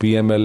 PML,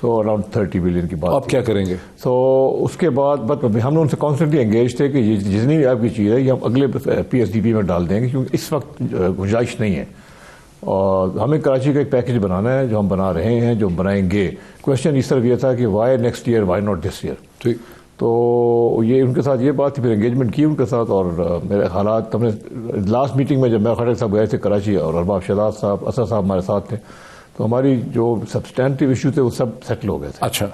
سو around 30 billion کی بات. آپ کیا کریں گے؟ سو اس کے بعد ہم نے ان سے کانسٹنٹلی انگیج تھے کہ یہ جتنی بھی آپ کی چیز ہے یہ ہم اگلے PSDP میں ڈال دیں گے کیونکہ اس وقت گنجائش نہیں ہے. اور ہمیں کراچی کا ایک پیکج بنانا ہے جو ہم بنا رہے ہیں, جو بنائیں گے. کوشچن اس طرف یہ تھا کہ why next year, why not this year. ٹھیک. تو یہ ان کے ساتھ یہ بات تھی, پھر انگیجمنٹ کی ان کے ساتھ. اور میرے حالات ہم نے لاسٹ میٹنگ میں جب میں خٹک صاحب گئے تھے کراچی اور ارباب شہزاد صاحب, اسد صاحب ہمارے ساتھ تھے, تو ہماری جو سبسٹینٹیو ایشو تھے وہ سب سیٹل ہو گئے تھے. اچھا.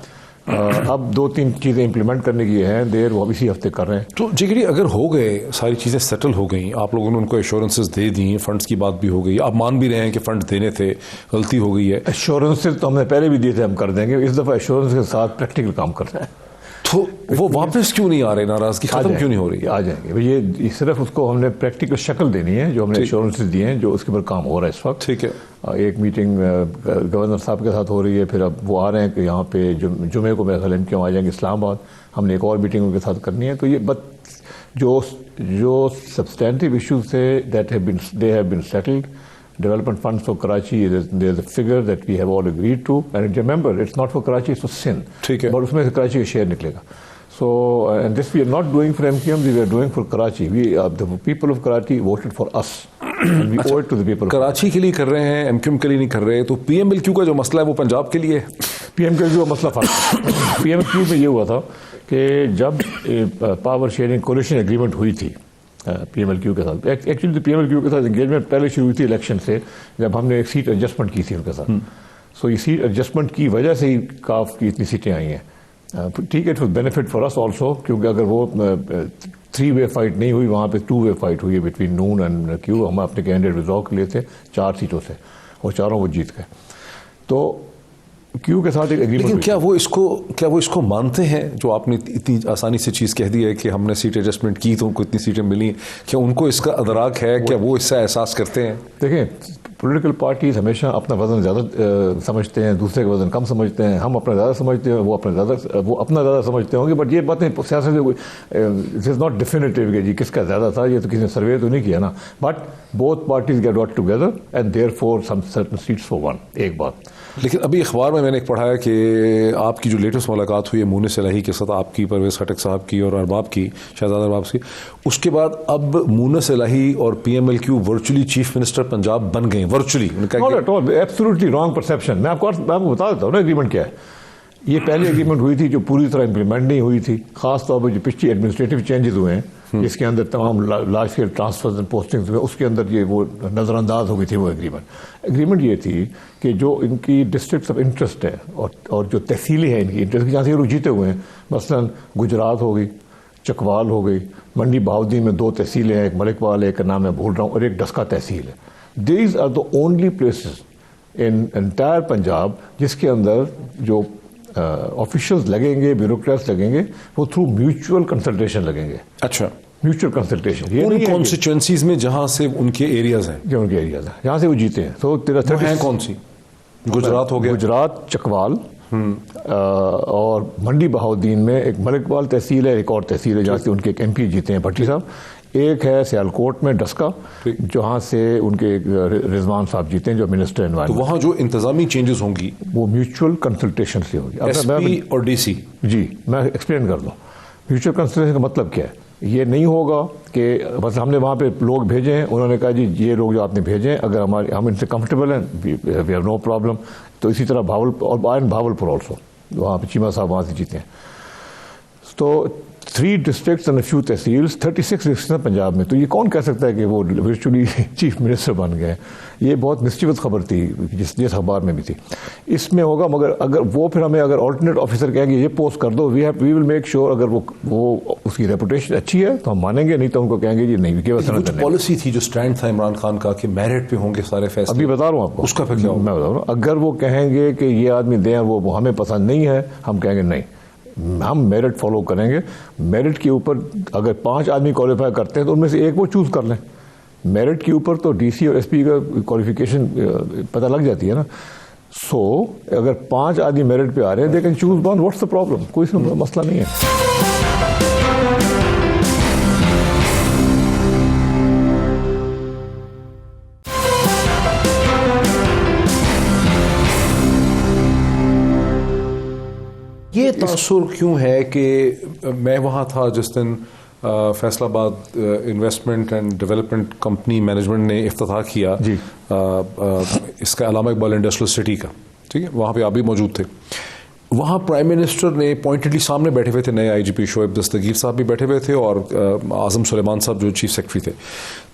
اب 2-3 چیزیں امپلیمنٹ کرنے کی ہیں دیر, وہ اب اسی ہفتے کر رہے ہیں. تو جگری اگر ہو گئے, ساری چیزیں سیٹل ہو گئیں, آپ لوگوں نے ان کو ایشورنسز دے دیں, فنڈز کی بات بھی ہو گئی, آپ مان بھی رہے ہیں کہ فنڈ دینے تھے, غلطی ہو گئی ہے. ایشورنسز تو ہم نے پہلے بھی دیے تھے, ہم کر دیں گے. اس دفعہ ایشورنس کے ساتھ پریکٹیکل کام کر رہے ہیں. تو وہ واپس کیوں نہیں آ رہے, ناراضگی ختم کیوں نہیں ہو رہی؟ آ جائیں گے. یہ صرف اس کو ہم نے پریکٹیکل شکل دینی ہے, جو ہم نے ایشورنسز دیے ہیں, جو اس کے اوپر کام ہو رہا ہے اس وقت. ٹھیک ہے. ایک میٹنگ گورنر صاحب کے ساتھ ہو رہی ہے, پھر اب وہ آ رہے ہیں کہ یہاں پہ جمعے کو میرے خیال MQM آ جائیں گے اسلام آباد. ہم نے ایک اور میٹنگ ان کے ساتھ کرنی ہے. تو یہ جو سبسٹینٹیو ایشوز تھے they have been settled. Development funds for Karachi, there's a figure that we have all agreed to. And remember, it's not for Karachi, it's for Sindh. ٹھیک ہے. اور اس میں سے کراچی کا شیئر نکلے گا. So, and this we are not doing for MQM, we are doing for Karachi. The people of Karachi voted for us. And we owe it to the people. Karachi کے لیے کر رہے ہیں, MQM کے لیے نہیں کر رہے. تو PMLQ کا جو مسئلہ ہے وہ پنجاب کے لیے ہے. PMLQ کا مسئلہ فرق. PMLQ میں یہ ہوا تھا کہ جب پاور شیئرنگ کولیشن ایگریمنٹ ہوئی تھی PMLQ کے ساتھ, ایکچولی PMLQ کے ساتھ انگیجمنٹ پہلے شروع ہوئی تھی الیکشن سے, جب ہم نے ایک سیٹ ایڈجسٹمنٹ کی تھی ان کے ساتھ. سو یہ سیٹ ایڈجسٹمنٹ کی وجہ سے ہی کاف کی اتنی سیٹیں آئی ہیں. ٹھیک ہے, it was benefit for us also, کیونکہ اگر وہ 3-way فائٹ نہیں ہوئی, وہاں پہ 2-way فائٹ ہوئی بٹوین نون اینڈ کیو. ہم اپنے کینڈیڈیٹ وزاؤ کے لیے تھے 4 سیٹوں سے, اور 4 وہ جیت گئے. تو کیو کے ساتھ ایک ایگریمنٹ. لیکن کیا وہ اس کو مانتے ہیں جو آپ نے اتنی آسانی سے چیز کہہ دی ہے کہ ہم نے سیٹ ایڈجسٹمنٹ کی تو ان کو اتنی سیٹیں ملی, کیا ان کو اس کا ادراک ہے, کیا وہ اس سے احساس کرتے ہیں؟ دیکھیں, پولیٹیکل پارٹیز ہمیشہ اپنا وزن زیادہ سمجھتے ہیں, دوسرے کا وزن کم سمجھتے ہیں. ہم اپنا زیادہ سمجھتے ہیں, وہ اپنا زیادہ سمجھتے ہوں گے. بٹ یہ باتیں سیاست میں اٹ از ناٹ ڈیفینیٹیو کہ جی کس کا زیادہ تھا, یہ تو کسی نے سروے تو نہیں کیا نا. But both parties get work together and therefore some certain seats for one. ایک بات. لیکن ابھی اخبار میں نے ایک پڑھا ہے کہ آپ کی جو لیٹسٹ ملاقات ہوئی ہے مونس الہی کے ساتھ, آپ کی, پرویز خٹک صاحب کی اور ارباب کی, شہزاد ارباب کی, اس کے بعد اب مونس الہی اور PMLQ virtually chief minister Punjab بن گئے. Virtually absolutely wrong perception. میں آپ کو بتا دیتا ہوں نا ایگریمنٹ کیا ہے. یہ پہلی ایگریمنٹ ہوئی تھی جو پوری طرح امپلیمنٹ نہیں ہوئی تھی, خاص طور پہ جو پچھلی ایڈمنسٹریٹو چینجز ہوئے ہیں جس کے اندر تمام large scale transfers and postings ہوئے, اس کے اندر یہ وہ نظر انداز ہو گئی تھی وہ ایگریمنٹ یہ تھی کہ جو ان کی ڈسٹرکٹس آف انٹرسٹ ہے اور جو تحصیلیں ہیں ان کی انٹرسٹ کی, جہاں سے یہ لوگ جیتے ہوئے ہیں, مثلاً گجرات ہو گئی, چکوال ہو گئی, منڈی بہاؤدین میں 2 تحصیلیں ہیں, ایک ملکوال ہے, ایک کا نام میں بھول رہا ہوں, اور ایک ڈسکا تحصیل ہے. These are the only places in entire Punjab جس کے اندر جو آفیشلز لگیں گے, بیوروکریٹس لگیں گے, وہ تھرو میوچل کنسلٹیشن لگیں گے. اچھا, میوچل کنسلٹیشن. ان کانسٹیچوئنسیز میں جہاں سے ان کے ایریاز ہیں, جو ان کے ایریاز ہیں جہاں سے وہ جیتے ہیں. تو ہیں کون سی؟ گجرات ہو گیا, گجرات, چکوال, اور منڈی بہاؤدین میں ایک ملکوال تحصیل ہے, ایک اور تحصیل ہے جہاں سے ان کے ایک MP جیتے ہیں بھٹی صاحب. ایک ہے سیالکوٹ میں ڈسکا, جہاں سے ان کے رضوان صاحب جیتے ہیں جو منسٹر انوائرمنٹ. تو وہاں جو انتظامی چینجز ہوں گی وہ میوچل کنسلٹیشن سے ہوگی. SP اور DC. جی میں ایکسپلین کر دوں. میوچل کنسلٹیشن کا مطلب کیا ہے. یہ نہیں ہوگا کہ بس ہم نے وہاں پہ لوگ بھیجے ہیں, انہوں نے کہا جی یہ لوگ جو آپ نے بھیجے ہیں اگر ہم ان سے کمفرٹیبل ہیں, وی ہیو نو پرابلم. تو اسی طرح بھاولپور آلسو, وہاں پہ چیمہ صاحب وہاں سے جیتے ہیں. تو 3 ڈسٹرکٹس اینڈ فیو تحصیلس, 36 ڈسٹرکٹس ہیں پنجاب میں. تو یہ کون کہہ سکتا ہے کہ وہ ورچولی چیف منسٹر بن گئے. یہ بہت مسچیوس خبر تھی جس اخبار میں بھی تھی. اس میں ہوگا, مگر اگر وہ پھر ہمیں اگر آلٹرنیٹ آفیسر کہیں گے یہ پوسٹ کر دو, وی ول میک شیور اگر وہ اس کی ریپوٹیشن اچھی ہے تو ہم مانیں گے, نہیں تو ان کو کہیں گے جی نہیں. پالیسی تھی جو سٹینڈ تھا عمران خان کا کہ میرٹ پہ ہوں گے سارے فیصلے. ابھی بتا رہا ہوں آپ کو, اس کا پھر کیا ہوگا؟ میں بتا رہا ہوں. اگر وہ کہیں گے کہ یہ آدمی دیں, وہ ہمیں پسند نہیں ہے, ہم کہیں گے نہیں, ہم میرٹ فالو کریں گے. میرٹ کے اوپر اگر 5 آدمی کوالیفائی کرتے ہیں تو ان میں سے ایک وہ چوز کر لیں. میرٹ کے اوپر تو DC اور SP کا کوالیفیکیشن پتہ لگ جاتی ہے نا. سو اگر 5 آدمی میرٹ پہ آ رہے ہیں they can choose one. What's the problem? کوئی اس میں مسئلہ نہیں ہے. یہ تاثر کیوں ہے کہ میں وہاں تھا جس دن فیصل آباد investment and development company management نے افتتاح کیا اس کا علامہ اقبال انڈسٹریل سٹی کا, ٹھیک ہے, وہاں پہ آپ بھی موجود تھے. وہاں پرائم منسٹر نے پوائنٹڈلی سامنے بیٹھے ہوئے تھے, نئے آئی جی پی شعیب دستگیر صاحب بھی بیٹھے ہوئے تھے اور اعظم سلیمان صاحب جو چیف سیکرٹری تھے.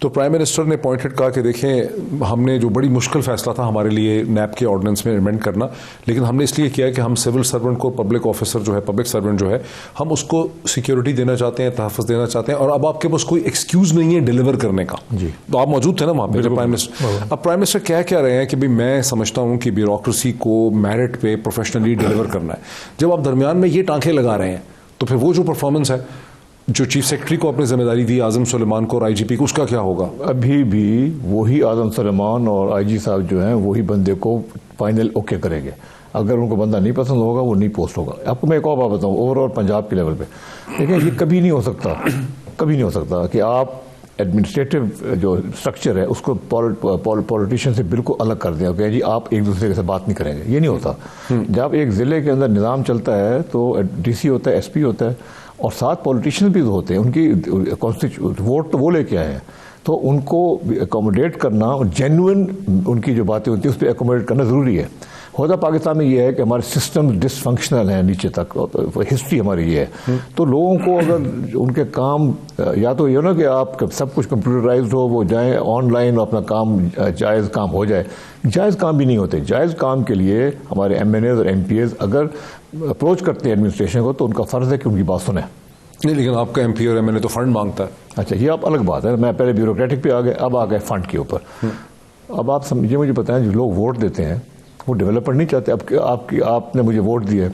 تو پرائم منسٹر نے پوائنٹڈ کہا کہ دیکھیں ہم نے جو بڑی مشکل فیصلہ تھا ہمارے لیے نیب کے آرڈیننس میں امینڈ کرنا, لیکن ہم نے اس لیے کیا کہ ہم سول سرونٹ کو, پبلک آفیسر جو ہے, پبلک سرونٹ جو ہے, ہم اس کو سیکیورٹی دینا چاہتے ہیں, تحفظ دینا چاہتے ہیں, اور اب آپ کے پاس کوئی ایکسکیوز نہیں ہے ڈیلیور کرنے کا. تو آپ موجود تھے نا وہاں پہ پرائم منسٹر. اب پرائم منسٹر کہہ رہے ہیں کہ میں سمجھتا ہوں کہ بیوروکریسی کو میرٹ پہ پروفیشنلی ڈیلیور کرنا ہے. جب آپ درمیان میں یہ ٹانکے لگا رہے ہیں تو پھر وہ جو پرفارمنس ہے جو چیف سیکرٹری کو اپنی ذمہ داری دی اعظم سلیمان کو اور آئی جی پی کو, اس کا کیا ہوگا؟ ابھی بھی وہی اعظم سلیمان اور آئی جی صاحب جو ہیں وہی بندے کو فائنل اوکے کریں گے. اگر ان کو بندہ نہیں پسند ہوگا وہ نہیں پوسٹ ہوگا. آپ کو میں ایک اور بات بتاؤں, اوور آل پنجاب کے لیول پہ دیکھیں, یہ کبھی نہیں ہو سکتا کہ آپ ایڈمنسٹریٹو جو اسٹرکچر ہے اس کو پولیٹیشین سے بالکل الگ کر دیں کہ جی آپ ایک دوسرے سے بات نہیں کریں گے. یہ نہیں ہوتا. جب ایک ضلع کے اندر نظام چلتا ہے تو ڈی سی ہوتا ہے, ایس پی ہوتا ہے, اور ساتھ پولیٹیشین بھی ہوتے ہیں. ان کی ووٹ تو وہ لے کے آئے ہیں, تو ان کو اکوموڈیٹ کرنا اور جینوئن ان کی جو باتیں ہوتی ہیں اس پہ اکوموڈیٹ کرنا ضروری ہے. ہوتا پاکستان میں یہ ہے کہ ہمارے سسٹم ڈس فنکشنل ہیں نیچے تک, ہسٹری ہماری یہ ہے. تو لوگوں کو اگر ان کے کام یا تو یہ نا کہ آپ سب کچھ کمپیوٹرائزڈ ہو, وہ جائیں آن لائن اپنا کام جائز کام ہو جائے. جائز کام بھی نہیں ہوتے. جائز کام کے لیے ہمارے ایم این ایز اور ایم پی ایز اگر اپروچ کرتے ہیں ایڈمنسٹریشن کو تو ان کا فرض ہے کہ ان کی بات سنیں. نہیں, لیکن آپ کا ایم پی اور ایم این اے تو فنڈ مانگتا ہے. اچھا, یہ آپ الگ بات ہے. میں پہلے بیوروکریٹک پہ آ گئے, اب آ گئے فنڈ کے اوپر. اب آپ سمجھے, مجھے بتائیں جو لوگ ووٹ دیتے ہیں وہ ڈیولپر نہیں چاہتے. اب آپ نے مجھے ووٹ دیا ہے,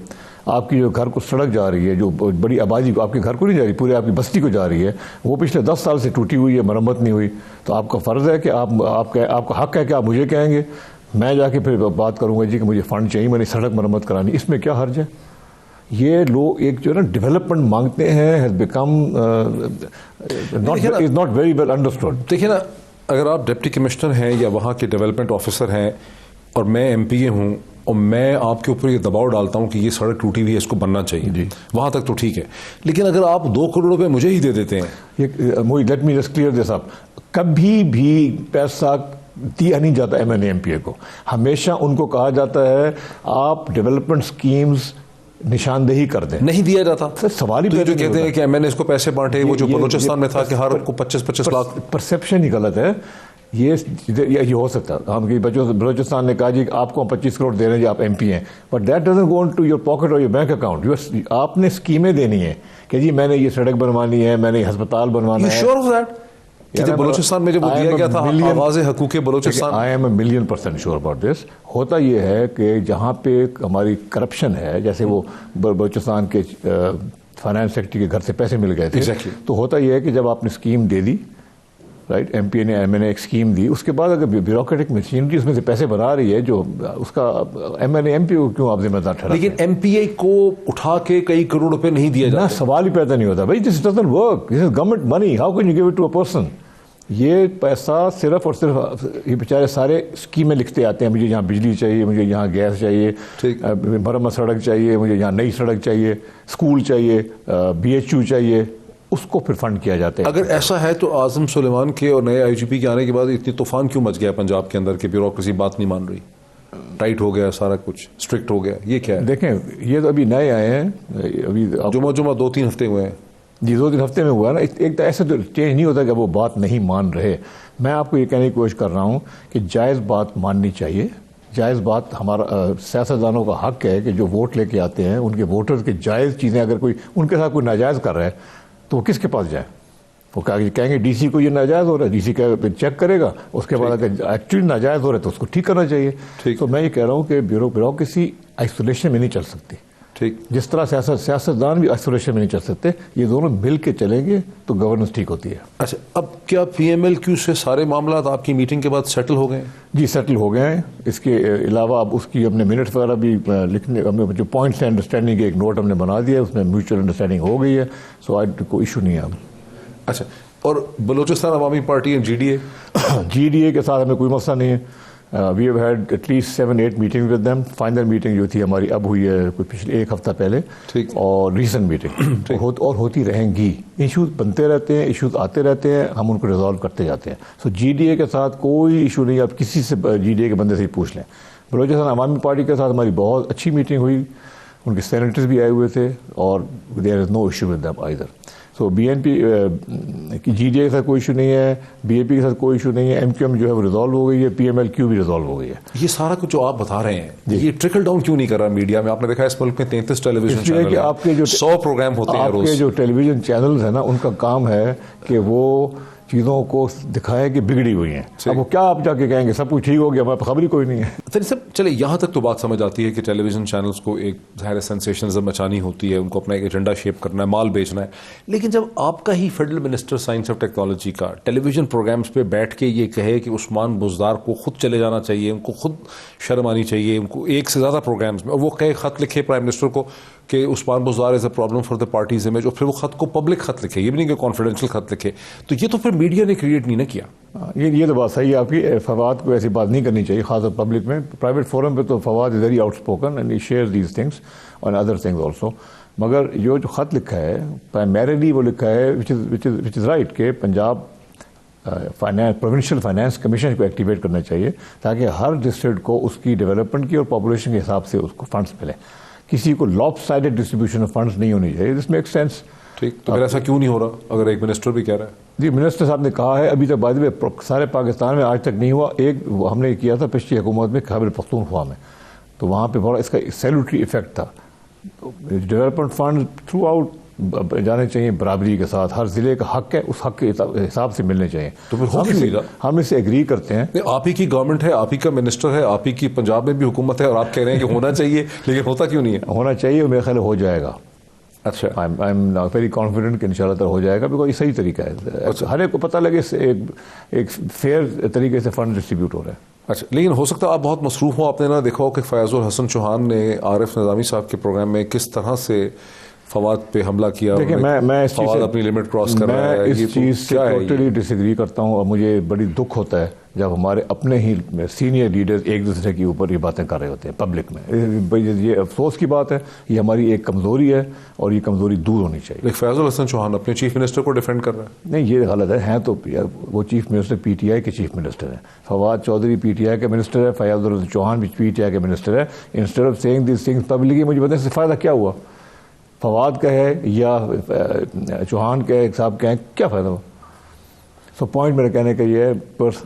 آپ کی جو گھر کو سڑک جا رہی ہے, جو بڑی آبادی آپ کے گھر کو نہیں جا رہی, پورے آپ کی بستی کو جا رہی ہے, وہ پچھلے 10 سال سے ٹوٹی ہوئی ہے, مرمت نہیں ہوئی. تو آپ کا فرض ہے کہ آپ کا حق ہے کہ آپ مجھے کہیں گے, میں جا کے پھر بات کروں گا جی کہ مجھے فنڈ چاہیے, میں نے سڑک مرمت کرانی. اس میں کیا حرج ہے؟ یہ لوگ ایک جو ہے نا ڈیولپمنٹ مانگتے ہیں, has become is not very well understood. دیکھیے نا, اگر آپ ڈپٹی کمشنر ہیں یا وہاں کے ڈیولپمنٹ آفیسر ہیں اور میں ایم پی اے ہوں اور میں آپ کے اوپر یہ دباؤ ڈالتا ہوں کہ یہ سڑک ٹوٹی ہوئی ہے, اس کو بننا چاہیے, جی وہاں تک تو ٹھیک ہے. لیکن اگر آپ 2 کروڑ روپے مجھے ہی دے دیتے ہیں, let me just clear this up, کبھی بھی پیسہ دیا نہیں جاتا M N A M P A کو. ہمیشہ ان کو کہا جاتا ہے آپ ڈیولپمنٹ اسکیمز نشاندہی کر دیں. نہیں دیا جاتا. سوال ہی جو کہتے ہیں کہ ایم این اے اس کو پیسے بانٹے, وہ جو بلوچستان میں تھا کہ ہر کو 25 لاکھ. پرسیپشن ہی غلط ہے. یہ ہو سکتا ہے ہم بلوچستان نے کہا جی آپ کو 25 کروڑ دے رہے ہیں جی آپ ایم پی ہیں, but that doesn't go into your pocket اور یور بینک اکاؤنٹ. آپ نے اسکیمیں دینی ہے کہ جی میں نے یہ سڑک بنوانی ہے, میں نے ہسپتال بنوانا ہے. Sure of that? بلوچستان میں جب وہ دیا گیا تھا آواز حقوق Balochistan, I am a 1,000,000% sure about this. ہوتا یہ ہے کہ جہاں پہ ہماری کرپشن ہے, جیسے وہ بلوچستان کے فائنانس سیکرٹری کے گھر سے پیسے مل گئے تھے, تو ہوتا یہ ہے کہ جب آپ نے اسکیم دے دی, رائٹ, ایم پی نے ایم این اے ایک اسکیم دی, اس کے بعد اگر بیوروکریٹک مشینری اس میں سے پیسے بنا رہی ہے, جو اس کا M N A M P کو کیوں آپ ذمہ دار ٹھہراتے ہیں؟ لیکن ایم پی اے کو اٹھا کے کئی کروڑ روپے نہیں دیا جاتا. سوال ہی پیدا نہیں ہوتا بھائی, this doesn't work, this is government money, how can you give it to a person? یہ پیسہ صرف اور صرف یہ بیچارے سارے اسکیمیں لکھتے آتے ہیں, مجھے یہاں بجلی چاہیے, مجھے یہاں گیس چاہیے, مرمت سڑک چاہیے, مجھے یہاں نئی سڑک چاہیے, اسکول چاہیے, بی ایچ یو چاہیے, اس کو پھر فنڈ کیا جاتا ہے. اگر ایسا ہے تو اعظم سلیمان کے اور نئے آئی جی پی کے آنے کے بعد اتنی طوفان کیوں مچ گیا پنجاب کے اندر کہ بیوروکریسی بات نہیں مان رہی, ٹائٹ ہو گیا سارا کچھ, اسٹرکٹ ہو گیا؟ یہ کیا ہے؟ دیکھیں, یہ تو ابھی نئے آئے ہیں, ابھی جمعہ 2-3 ہفتے ہوئے ہیں. جی 2-3 ہفتے میں ہوا نا. ایک تو ایسے تو چینج نہیں ہوتا کہ وہ بات نہیں مان رہے. میں آپ کو یہ کہنے کی کوشش کر رہا ہوں کہ جائز بات ماننی چاہیے. جائز بات ہمارا سیاستدانوں کا حق ہے کہ جو ووٹ لے کے آتے ہیں ان کے ووٹرز کے جائز چیزیں اگر کوئی ان کے ساتھ کوئی ناجائز کر رہا ہے تو وہ کس کے پاس جائے؟ وہ کہیں گے ڈی سی کو یہ ناجائز ہو رہا ہے, ڈی سی چیک کرے گا, اس کے بعد اگر ایکچولی ناجائز ہو رہا ہے تو اس کو ٹھیک کرنا چاہیے. تو میں یہ کہہ رہا ہوں کہ بیوروکریسی آئسولیشن میں نہیں چل سکتی. ٹھیک, جس طرح سیاستدان بھی آئسولیشن میں نہیں چل سکتے, یہ دونوں مل کے چلیں گے تو گورننس ٹھیک ہوتی ہے. اچھا, اب کیا پی ایم ایل کیو سے سارے معاملات آپ کی میٹنگ کے بعد سیٹل ہو گئے؟ جی سیٹل ہو گئے ہیں. اس کے علاوہ اب اس کی ہم نے منٹس وغیرہ بھی لکھنے, جو پوائنٹس ہیں انڈرسٹینڈنگ کے ایک نوٹ ہم نے بنا دیا, اس میں میوچل انڈرسٹینڈنگ ہو گئی ہے. سو کوئی ایشو نہیں ہے اب. اچھا, اور بلوچستان عوامی پارٹی جی ڈی اے کے ساتھ ہمیں کوئی مسئلہ نہیں ہے. We have had at least 7-8 meeting with them. Final meeting جو تھی ہماری اب ہوئی ہے کوئی پچھلے 1 ہفتہ پہلے, اور ریسنٹ میٹنگ اور ہوتی رہیں گی. ایشوز بنتے رہتے ہیں, ایشوز آتے رہتے ہیں, ہم ان کو ریزالو کرتے جاتے ہیں. سو جی ڈی اے کے ساتھ کوئی ایشو نہیں, آپ کسی سے جی ڈی اے کے بندے سے ہی پوچھ لیں. بلوچستان عوامی پارٹی کے ساتھ ہماری بہت اچھی میٹنگ ہوئی, ان کے سینیٹرز بھی آئے ہوئے تھے, اور there is no issue with them either. So B N P G D A کے ساتھ کوئی ایشو نہیں ہے, بی اے پی کے ساتھ کوئی ایشو نہیں ہے. ایم کیو ایم جو ہے وہ ریزالو ہو گئی ہے, پی ایم ایل کیو بھی ریزالو ہو گئی ہے. یہ سارا کچھ جو آپ بتا رہے ہیں یہ ٹرکل ڈاؤن کیوں نہیں کر رہا میڈیا میں؟ آپ نے دیکھا اس ملک میں 33 ٹیلی ویژن چینل ہیں, آپ کے جو 100 پروگرام ہوتے ہیں روز. آپ کے جو ٹیلی ویژن چینلز ہیں نا, ان کا کام ہے کہ وہ چیزوں کو دکھائے کہ بگڑی ہوئی ہیں. اب وہ کیا آپ جا کے کہیں گے سب کچھ ٹھیک ہو گیا, ہمارے خبر ہی کوئی نہیں ہے. چلے یہاں تک تو بات سمجھ آتی ہے کہ ٹیلی ویژن چینلز کو ایک ظاہر سینسیشنزم مچانی ہوتی ہے, ان کو اپنا ایک ایجنڈا شیپ کرنا ہے, مال بیچنا ہے. لیکن جب آپ کا ہی فیڈرل منسٹر سائنس اور ٹیکنالوجی کا ٹیلی ویژن پروگرامز پہ بیٹھ کے یہ کہے کہ عثمان بزدار کو خود چلے جانا چاہیے, ان کو خود شرم آنی چاہیے, ان کو ایک سے زیادہ پروگرامز میں, اور وہ کہے خط لکھے پرائم منسٹر کو کہ Usman Buzdar is a problem for the party's image, اور پھر وہ خط کو پبلک خط لکھے, یہ بھی نہیں کہ کانفیڈینشیل خط لکھے, تو یہ تو پھر میڈیا نے کریٹ نہیں نہ کیا. یہ تو بات صحیح ہے آپ کی. فواد کو ایسی بات نہیں کرنی چاہیے, خاص طور پبلک میں. پرائیویٹ فورم پہ تو Fawad is very out spoken and he share these things اور ادر تھنگز آلسو. مگر جو خط لکھا ہے پرائمریلی وہ لکھا ہے وچ از رائٹ کہ پنجاب پروونشل فائنانس کمیشن کو ایکٹیویٹ کرنا چاہیے, تاکہ ہر ڈسٹرکٹ کو اس کی ڈیولپمنٹ کی اور پاپولیشن کے حساب سے اس کو فنڈس ملیں. کسی کو لاپ سائڈڈ ڈسٹریبیوشن آف فنڈس نہیں ہونی چاہیے. This make sense. ٹھیک, تو پھر ایسا کیوں نہیں ہو رہا اگر ایک منسٹر بھی کہہ رہا ہے؟ جی, منسٹر صاحب نے کہا ہے, ابھی تک بعد میں سارے پاکستان میں آج تک نہیں ہوا. ایک ہم نے کیا تھا پچھلی حکومت میں خیبر پختونخوا میں, تو وہاں پہ بڑا اس کا سیلوٹری ایفیکٹ تھا. ڈیولپمنٹ فنڈ تھرو آؤٹ جانے چاہیے برابری کے ساتھ. ہر ضلع کا حق ہے, اس حق کے حساب سے ملنے چاہیے. تو پھر ہو کیوں نہیں رہا؟ ہم اس سے ایگری کرتے ہیں. آپ ہی کی گورنمنٹ ہے, آپ ہی کا منسٹر ہے, آپ ہی کی پنجاب میں بھی حکومت ہے, اور آپ کہہ رہے ہیں کہ ہونا چاہیے, لیکن ہوتا کیوں نہیں ہے؟ ہونا چاہیے, میرے خیال ہو جائے گا. اچھا, آئی ایم ویری کانفیڈنٹ کہ ان شاء اللہ تعالیٰ ہو جائے گا, بیکاز یہ صحیح طریقہ ہے. ہر ایک کو پتہ لگے ایک فیئر طریقے سے فنڈ ڈسٹریبیوٹ ہو رہا ہے. اچھا, لیکن ہو سکتا ہے آپ بہت مصروف ہوں, آپ نے نہ دیکھا ہو کہ فیاض الحسن چوہان نے عارف نظامی صاحب کے پروگرام میں کس طرح سے فواد پہ حملہ کیا. دیکھیں, میں فواد اپنی لمٹ کراس کر رہا ہے, اس چیز سے ٹوٹلی ڈس ایگری کرتا ہوں, اور مجھے بڑی دکھ ہوتا ہے جب ہمارے اپنے ہی سینئر لیڈرز ایک دوسرے کے اوپر یہ باتیں کر رہے ہوتے ہیں پبلک میں. یہ افسوس کی بات ہے, یہ ہماری ایک کمزوری ہے, اور یہ کمزوری دور ہونی چاہیے. لیکن فیاض الحسن چوہان اپنے چیف منسٹر کو ڈیفینڈ کر رہا ہے. نہیں, یہ غلط ہے. ہیں تو وہ chief minister P T I کے چیف منسٹر ہیں. Fawad Chaudhry P T I کے منسٹر ہے, فیاض الحسن چوہان بھی پی ٹی آئی کے منسٹر ہے. Instead of seeing these things publicly, مجھے بتائیں سے فائدہ کیا ہوا؟ فواد کا ہے یا چوہان کا ہے, صاحب کا ہے, کیا فائدہ ہوا؟ سو پوائنٹ میرا کہنے کا یہ ہے,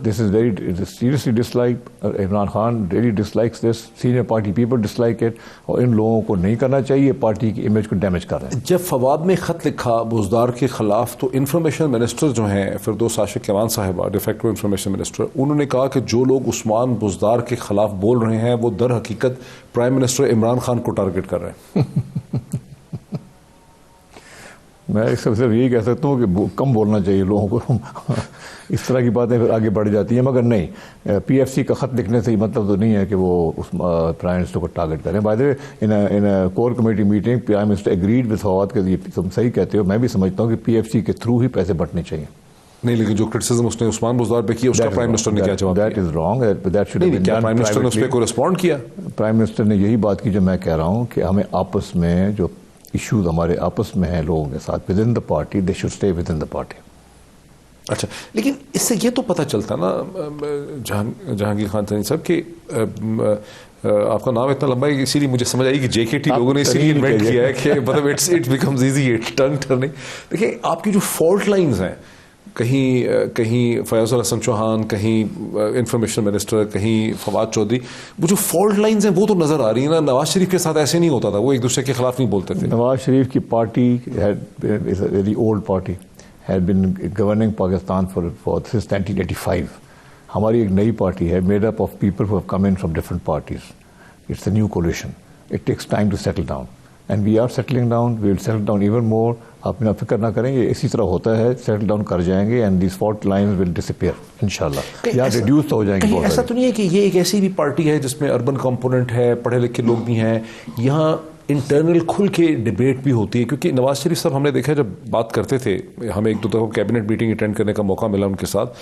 this is very seriously dislike. Imran Khan really dislikes this, senior party people dislike it, اور ان لوگوں کو نہیں کرنا چاہیے, پارٹی کی امیج کو ڈیمیج کر رہے ہیں. جب فواد نے خط لکھا بزدار کے خلاف, تو انفارمیشن منسٹر جو ہیں فردوس عاشق کیوان صاحبہ, ڈیفیکٹو انفارمیشن منسٹر, انہوں نے کہا کہ جو لوگ عثمان بزدار کے خلاف بول رہے ہیں وہ در حقیقت پرائم منسٹر عمران خان کو ٹارگٹ کر رہے ہیں. میں صرف یہی کہہ سکتا ہوں کہ کم بولنا چاہیے لوگوں کو. اس طرح کی باتیں پھر آگے بڑھ جاتی ہیں. مگر نہیں, پی ایف سی کا خط لکھنے سے مطلب تو نہیں ہے کہ وہ اس پرائم منسٹر کو ٹارگٹ کریں. By the way, in core committee meeting prime minister agreed with Fawad کے, تم صحیح کہتے ہو, میں بھی سمجھتا ہوں کہ پی ایف سی کے تھرو ہی پیسے بٹنے چاہیے. نہیں, لیکن جو کرٹیسزم اس نے عثمان بزدار پہ کیا, اس کا پرائم منسٹر نے کیا جواب دیا؟ That is wrong. That should have been done. Prime minister نے اس پہ کوئی ریسپونڈ کیا؟ پرائم منسٹر نے یہی بات کی جو میں کہہ رہا ہوں, کہ ہمیں آپس میں جو ایشوز ہمارے آپس میں ہیں لوگوں کے ساتھ with in the party, they should stay with in the party. اچھا, لیکن اس سے یہ تو پتہ چلتا نا جہانگیر خان ترین صاحب کہ آپ کا نام اتنا لمبا ہے, اسی لیے مجھے سمجھ آئی کہ جے کے ٹی لوگوں نے اسی لیے انوینٹ کیا ہے کہ مطلب it becomes easy tongue turning. دیکھیں, آپ کی جو فالٹ لائنز ہیں, کہیں فیاض الحسن چوہان, کہیں انفارمیشن منسٹر, کہیں فواد چودھری, وہ جو فالٹ لائنز ہیں وہ تو نظر آ رہی ہیں نا. نواز شریف کے ساتھ ایسے نہیں ہوتا تھا, وہ ایک دوسرے کے خلاف نہیں بولتے تھے. نواز شریف کی party is a very old party, had been governing Pakistan for since 1985. ہماری ایک نئی پارٹی ہے, made up of people who have come in from different parties. It's a new coalition. It takes time to settle down. And we are settling down. We will settle down even more. آپ نا فکر نہ کریں, یہ اسی طرح ہوتا ہے, سیٹل ڈاؤن کر جائیں گے, and these fault lines will disappear انشاءاللہ, یا ریڈیوس ہو جائیں گے. ایسا تو نہیں ہے کہ یہ ایک ایسی بھی پارٹی ہے جس میں اربن کمپوننٹ ہے, پڑھے لکھے لوگ بھی ہیں, یہاں انٹرنل کھل کے ڈبیٹ بھی ہوتی ہے, کیونکہ نواز شریف صاحب ہم نے دیکھا جب بات کرتے تھے, ہمیں ایک دو دفعہ کیبنٹ میٹنگ اٹینڈ کرنے کا موقع ملا ان کے ساتھ,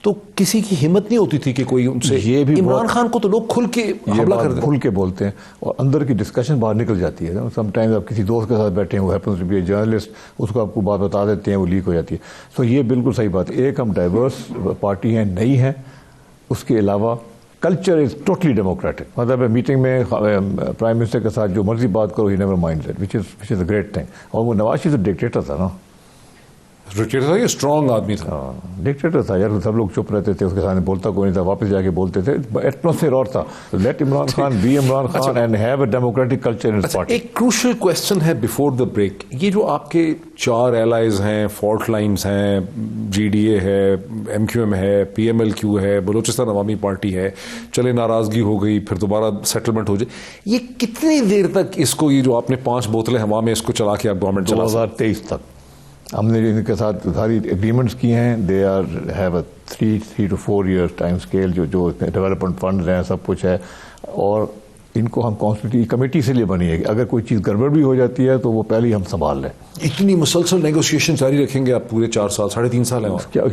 تو کسی کی ہمت نہیں ہوتی تھی کہ کوئی ان سے, یہ بھی عمران خان کو تو لوگ کھل کے حملہ کر دیتے, کھل کے بولتے ہیں اور اندر کی ڈسکشن باہر نکل جاتی ہے. سم ٹائمز آپ کسی دوست کے ساتھ بیٹھے ہیں, وہ happens to be a journalist, اس کو آپ کو بات بتا دیتے ہیں, وہ لیک ہو جاتی ہے. تو یہ بالکل صحیح بات ہے. ایک ہم ڈائیورس پارٹی ہیں, نئی ہیں, اس کے علاوہ کلچر از ٹوٹلی ڈیموکریٹک. مطلب میٹنگ میں پرائم منسٹر کے ساتھ جو مرضی بات کرو, he never mind that, which is a great thing. اور وہ نواز شریف ڈکٹیٹر تھا نا, اسٹرانگ آدمی تھا, ڈکٹیٹر تھا یار, سب لوگ چپ رہتے تھے, اس کے سامنے بولتا کوئی نہیں تھا, واپس جا کے بولتے تھے. ایٹماسفیئر اور تھا. Let Imran Khan be Imran Khan and have a democratic culture in party. ایک کروشل کوشچن ہے بیفور دا بریک, یہ جو آپ کے 4 ایلائز ہیں, فالٹ لائنز ہیں, جی ڈی اے ہے, ایم کیو ایم ہے, پی ایم ایل کیو ہے, بلوچستان عوامی پارٹی ہے, چلے ناراضگی ہو گئی پھر دوبارہ سیٹلمنٹ ہو جائے, یہ کتنی دیر تک اس کو, یہ جو آپ نے 5 بوتلیں ہوا میں اس کو چلا کے آپ گورنمنٹ چلا؟ 2023 تک ہم نے ان کے ساتھ ساری ایگریمنٹس کی ہیں. They are have a 3 to 4 years time scale, جو ڈیولپمنٹ فنڈز ہیں, سب کچھ ہے. اور ان کو ہم کانسٹیٹیوشن کمیٹی سے لیے بنی ہے کہ اگر کوئی چیز گڑبڑ بھی ہو جاتی ہے تو وہ پہلے ہی ہم سنبھال لیں. اتنی مسلسل نیگوشیشن جاری رکھیں گے آپ پورے 4 سال 3.5 سال ہیں؟ کیا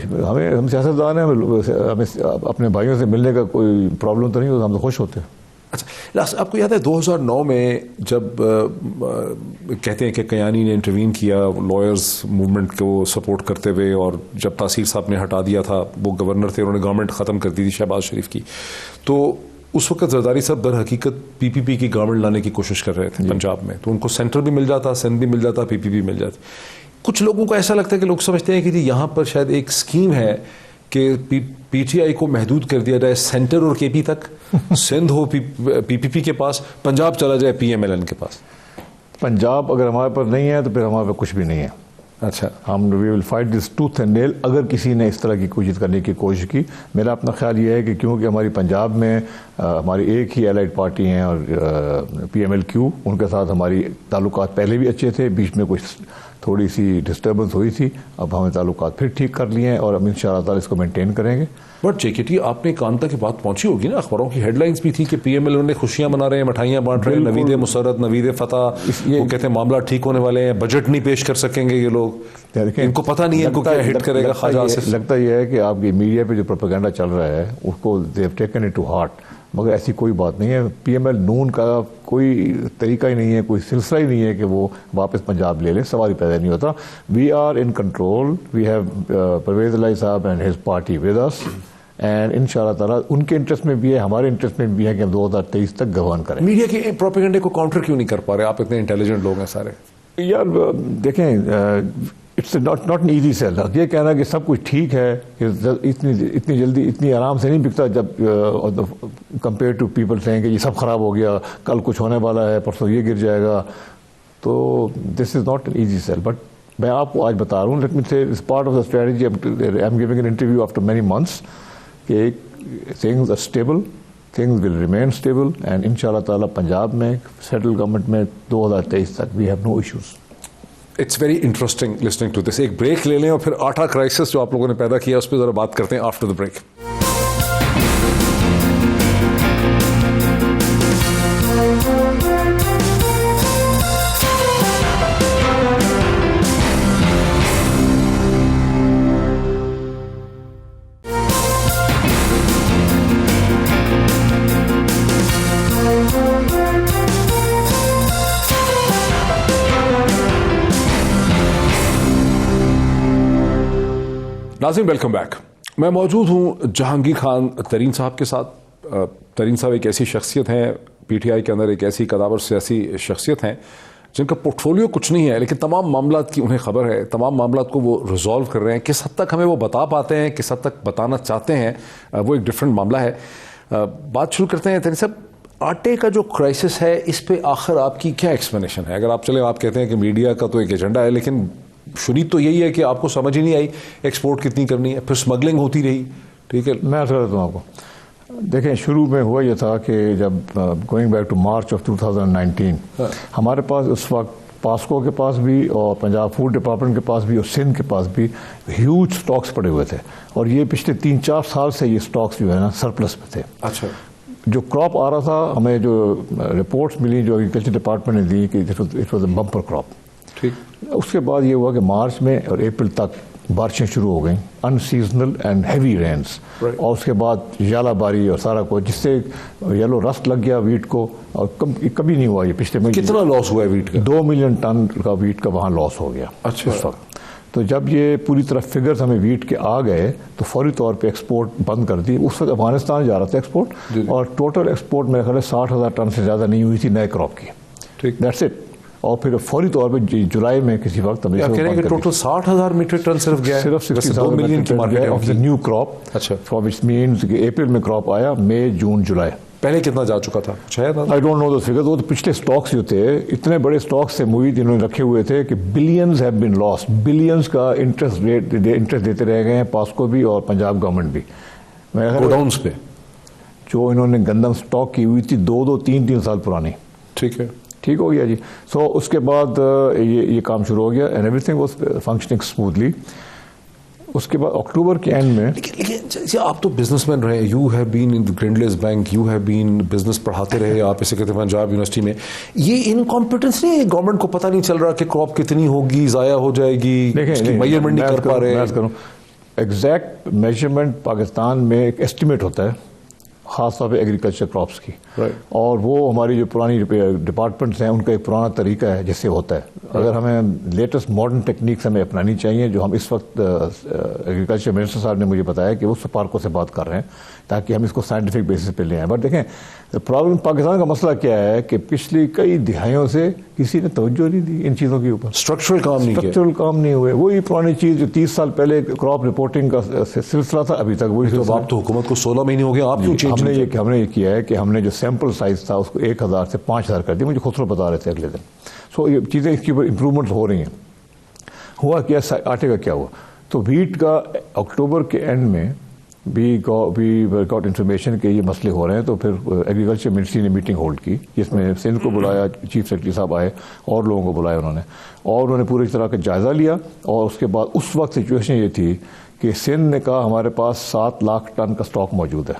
ہم سیاستدان ہیں, ہمیں اپنے بھائیوں سے ملنے کا کوئی پرابلم تو نہیں ہوتا, ہم تو خوش ہوتے ہیں. اچھا, آپ کو یاد ہے 2009 میں جب کہتے ہیں کہ کیانی نے انٹروین کیا لائرز موومنٹ کو سپورٹ کرتے ہوئے, اور جب تاثیر صاحب نے ہٹا دیا تھا, وہ گورنر تھے, انہوں نے گورنمنٹ ختم کر دی تھی شہباز شریف کی, تو اس وقت زرداری صاحب در حقیقت پی پی پی کی گورنمنٹ لانے کی کوشش کر رہے تھے پنجاب میں, تو ان کو سینٹر بھی مل جاتا, سندھ بھی مل جاتا, پی پی پی مل جاتی. کچھ لوگوں کو ایسا لگتا ہے کہ لوگ سمجھتے ہیں کہ یہاں پر شاید ایک اسکیم ہے کہ پی ٹی آئی کو محدود کر دیا جائے سینٹر اور کے پی تک, سندھ ہو پی پی پی کے پاس, پنجاب چلا جائے پی ایم ایل این کے پاس. پنجاب اگر ہمارے پاس نہیں ہے تو پھر ہمارے پاس کچھ بھی نہیں ہے. اچھا, ہم we will fight this tooth and nail اگر کسی نے اس طرح کی کوشش کرنے کی کوشش کی. میرا اپنا خیال یہ ہے کہ کیونکہ ہماری پنجاب میں ہماری ایک ہی الائڈ پارٹی ہیں اور پی ایم ایل کیو, ان کے ساتھ ہماری تعلقات پہلے بھی اچھے تھے, بیچ میں کچھ تھوڑی سی ڈسٹربنس ہوئی تھی, اب ہمیں تعلقات پھر ٹھیک کر لیے ہیں اور ہم ان شاء اللہ تعالیٰ اس کو مینٹین کریں گے. بٹ جے کے ٹی, آپ نے کان تک بات پہنچی ہوگی نا, اخباروں کی ہیڈ لائنز بھی تھی کہ پی ایم ایل نے خوشیاں منا رہے ہیں, مٹھائیاں بانٹ رہے ہیں, نوید مسرت, نوید فتح, وہ کہتے ہیں معاملہ ٹھیک ہونے والے ہیں, بجٹ نہیں پیش کر سکیں گے یہ لوگ, ان کو پتہ نہیں ہے ان کو کیا ہٹ کرے گا خواجہ آصف. لگتا یہ ہے کہ آپ کی میڈیا پہ جو پروپیگنڈا چل رہا ہے اس کو they have taken it to heart, مگر ایسی کوئی بات نہیں ہے. پی ایم ایل نون کا کوئی طریقہ ہی نہیں ہے, کوئی سلسلہ ہی نہیں ہے کہ وہ واپس پنجاب لے لیں, سوال ہی پیدا نہیں ہوتا. We are in control, we have Pervaiz Elahi صاحب and his party with us, and ان شاء اللہ تعالیٰ ان کے انٹرسٹ میں بھی ہے, ہمارے انٹرسٹ میں بھی ہے کہ ہم 2023 تک گورن کریں. میڈیا کے پروپیگنڈے کو کاؤنٹر کیوں نہیں کر پا رہے, آپ اتنے انٹیلیجنٹ لوگ ہیں سارے؟ یار دیکھیں, it's not an easy sell. یہ کہنا کہ سب کچھ ٹھیک ہے, اتنی جلدی اتنی آرام سے نہیں بکتا, جب کمپیئر ٹو پیپل سینگ کہ یہ سب خراب ہو گیا, کل کچھ ہونے والا ہے, پرسوں یہ گر جائے گا. تو this is not an easy sell. But میں آپ کو آج بتا رہا ہوں, let me say it's part of the strategy. I am giving an interview after many months کہ things are stable, things will remain stable, and ان شاء اللہ تعالیٰ پنجاب میں سیٹل گورنمنٹ میں 2023 تک we have no issues. It's very interesting listening to this. ایک break لے لیں اور پھر آٹا کرائسس جو آپ لوگوں نے پیدا کیا اس پہ ذرا بات کرتے ہیں آفٹر دا بریک. ناظرین ویلکم بیک. میں موجود ہوں جہانگیر خان ترین صاحب کے ساتھ. ترین صاحب ایک ایسی شخصیت ہیں پی ٹی آئی کے اندر, ایک ایسی قداور سیاسی شخصیت ہیں جن کا پورٹ فولیو کچھ نہیں ہے, لیکن تمام معاملات کی انہیں خبر ہے, تمام معاملات کو وہ ریزالو کر رہے ہیں. کس حد تک ہمیں وہ بتا پاتے ہیں, کس حد تک بتانا چاہتے ہیں, وہ ایک ڈفرینٹ معاملہ ہے. بات شروع کرتے ہیں ترین صاحب. آٹے کا جو کرائسس ہے اس پہ آخر آپ کی کیا ایکسپلینیشن ہے؟ اگر آپ چلیں, آپ کہتے ہیں کہ میڈیا کا تو ایک ایجنڈا ہے, لیکن شنید تو یہی ہے کہ آپ کو سمجھ ہی نہیں آئی ایکسپورٹ کتنی کرنی ہے, پھر اسمگلنگ ہوتی رہی. ٹھیک ہے, میں عرض کرتا ہوں آپ کو. دیکھیں, شروع میں ہوا یہ تھا کہ جب going back to March of 2019 ہمارے پاس اس وقت پاسکو کے پاس بھی اور پنجاب فوڈ ڈپارٹمنٹ کے پاس بھی اور سندھ کے پاس بھی ہیوج سٹاکس پڑے ہوئے تھے, اور یہ پچھلے 3-4 سال سے یہ سٹاکس جو ہے نا سرپلس میں تھے. اچھا. جو کراپ آ رہا تھا ہمیں جو رپورٹس ملی جو ایگریکلچر ڈپارٹمنٹ نے دی کہ it was a bumper crop. ٹھیک. اس کے بعد یہ ہوا کہ مارچ میں اور اپریل تک بارشیں شروع ہو گئیں ان سیزنل اینڈ ہیوی رینس, اور اس کے بعد ژالہ باری اور سارا کچھ, جس سے یلو رسٹ لگ گیا ویٹ کو, اور کبھی نہیں ہوا یہ پچھلے میں. کتنا لاس ہوا ہے ویٹ کا؟ 2 ملین ٹن کا ویٹ کا وہاں لاس ہو گیا اچھا اس وقت. تو جب یہ پوری طرح فگرز ہمیں ویٹ کے آ گئے تو فوری طور پہ ایکسپورٹ بند کر دی. اس وقت افغانستان جا رہا تھا ایکسپورٹ, اور ٹوٹل ایکسپورٹ میرے خیال 60,000 ٹن سے زیادہ نہیں ہوئی تھی نئے کراپ کی. ٹھیک. That's it. اور پھر فوری طور پہ جولائی میں کسی وقت ہم ٹوٹل 60,000 میٹرک ٹن صرف گیا ہے, صرف 2 ملین کی market of the new crop. اچھا. فرام وچ مینس کہ اپریل میں کراپ آیا, مئی جون جولائی. پہلے کتنا جا چکا تھا؟ I don't know those figures. وہ تو پچھلے اسٹاکس جو تھے اتنے بڑے اسٹاکس سے موید انہوں نے رکھے ہوئے تھے کہ billions have been lost. Billions کا انٹرسٹ دیتے رہ گئے ہیں پاسکو بھی اور پنجاب گورنمنٹ بھی گوڈاؤنس پہ, جو انہوں نے گندم اسٹاک کی ہوئی تھی 2-3 سال پرانی. ٹھیک ہے. ٹھیک ہو گیا جی. سو اس کے بعد یہ کام شروع ہو گیا and everything was functioning smoothly. اس کے بعد اکتوبر کے اینڈ میں, لیکن آپ تو بزنس مین رہے, you have been in Grindlays Bank, you have been business پڑھاتے رہے آپ, اسے کہتے ہیں پنجاب یونیورسٹی میں. یہ انکمپیٹنس نہیں ہے, گورنمنٹ کو پتہ نہیں چل رہا کہ کراپ کتنی ہوگی, ضائع ہو جائے گی, میجرمنٹ نہیں کر پا رہے. ایگزیکٹ میجرمنٹ پاکستان میں ایک ایسٹیمیٹ ہوتا ہے خاص طور پہ ایگریکلچر کراپس کی, اور وہ ہماری جو پرانی ڈپارٹمنٹس ہیں ان کا ایک پرانا طریقہ ہے جس سے ہوتا ہے. اگر ہمیں لیٹسٹ ماڈرن ٹیکنیکس ہمیں اپنانی چاہیے, جو ہم اس وقت ایگریکلچر منسٹر صاحب نے مجھے بتایا کہ وہ سپارکو سے بات کر رہے ہیں تاکہ ہم اس کو سائنٹیفک بیسس پہ لے آئیں. بٹ دیکھیں پرابلم پاکستان کا مسئلہ کیا ہے کہ پچھلی کئی دہائیوں سے کسی نے توجہ نہیں دی ان چیزوں کے اوپر. اسٹرکچرل کام نہیں ہوئے. وہی پرانی چیز جو 30 سال پہلے کراپ رپورٹنگ کا سلسلہ تھا ابھی تک وہی. تو آپ تو حکومت کو 16 مہینے ہو گئے, آپ کیوں چینج؟ ہم نے یہ کیا ہے کہ ہم نے جو سیمپل سائز تھا اس کو 1,000 سے 5,000 کر دیا. مجھے خسرو بتا رہے تھے اگلے دن. سو یہ چیزیں اس کے اوپر امپرومنٹس ہو رہی ہیں. ہوا کیا, آٹے کا کیا ہوا, تو ویٹ کا اکتوبر کے اینڈ میں بھی گاٹ انفارمیشن کہ یہ مسئلے ہو رہے ہیں. تو پھر ایگریکلچر منسٹری نے میٹنگ ہولڈ کی جس میں سندھ کو بلایا, چیف سیکرٹری صاحب آئے اور لوگوں کو بلایا انہوں نے پوری طرح کا جائزہ لیا. اور اس کے بعد اس وقت سچویشن یہ تھی کہ سندھ نے کہا ہمارے پاس 7 لاکھ ٹن کا اسٹاک موجود ہے.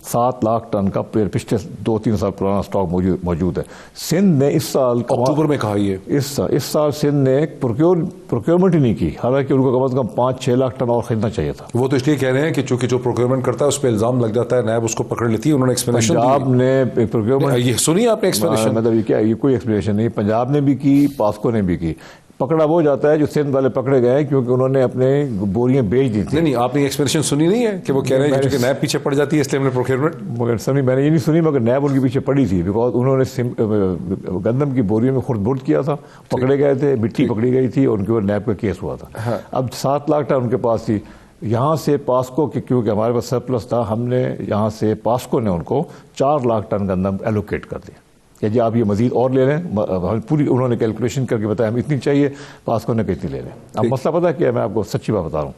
7 لاکھ ٹن کا پچھلے 2-3 سال پرانا اسٹاک موجود ہے. سندھ نے اس سال اکتوبر میں کہا یہ اس سال سندھ نے پروکیورمنٹ ہی نہیں کی, حالانکہ ان کو کم از کم 5-6 لاکھ ٹن اور خریدنا چاہیے تھا. وہ تو اس لیے کہہ رہے ہیں کہ چونکہ جو پروکیورمنٹ کرتا ہے اس پہ الزام لگ جاتا ہے, نیب اس کو پکڑ لیتی ہے. انہوں نے ایکسپلینیشن پنجاب نے پروکیورمنٹ, یہ سنی آپ نے ایکسپلینیشن, مطلب یہ کیا, یہ کوئی ایکسپلینیشن نہیں. پنجاب نے بھی کی, پاسکو نے بھی کی. پکڑا وہ جاتا ہے جو سندھ والے پکڑے گئے کیونکہ انہوں نے اپنے بوریاں بیچ دی تھی. نہیں آپ نے ایکسپلینیشن سنی نہیں ہے کہ وہ کہہ رہے ہیں کہ نیب پیچھے پڑ جاتی ہے اس لیے ہم نے پروکیورمنٹ. میں نے یہ نہیں سنی, مگر نیب ان کے پیچھے پڑی تھی بیکاز انہوں نے گندم کی بوریوں میں خرد برد کیا تھا, پکڑے گئے تھے, مٹی پکڑی گئی تھی اور ان کے اوپر نیب کا کیس ہوا تھا. اب 7 لاکھ ٹن ان کے پاس تھی. یہاں سے پاسکو کے, کیونکہ ہمارے پاس سرپلس تھا, ہم نے یہاں سے پاسکو نے ان کو 4 لاکھ ٹن گندم ایلوکیٹ کر دیا کہ جی آپ یہ مزید اور لے لیں. پوری انہوں نے کیلکولیشن کر کے بتایا ہم اتنی چاہیے, پاسکو نے کتنی لے لیں. اب مسئلہ پتہ کیا ہے, میں آپ کو سچی بات بتا رہا ہوں.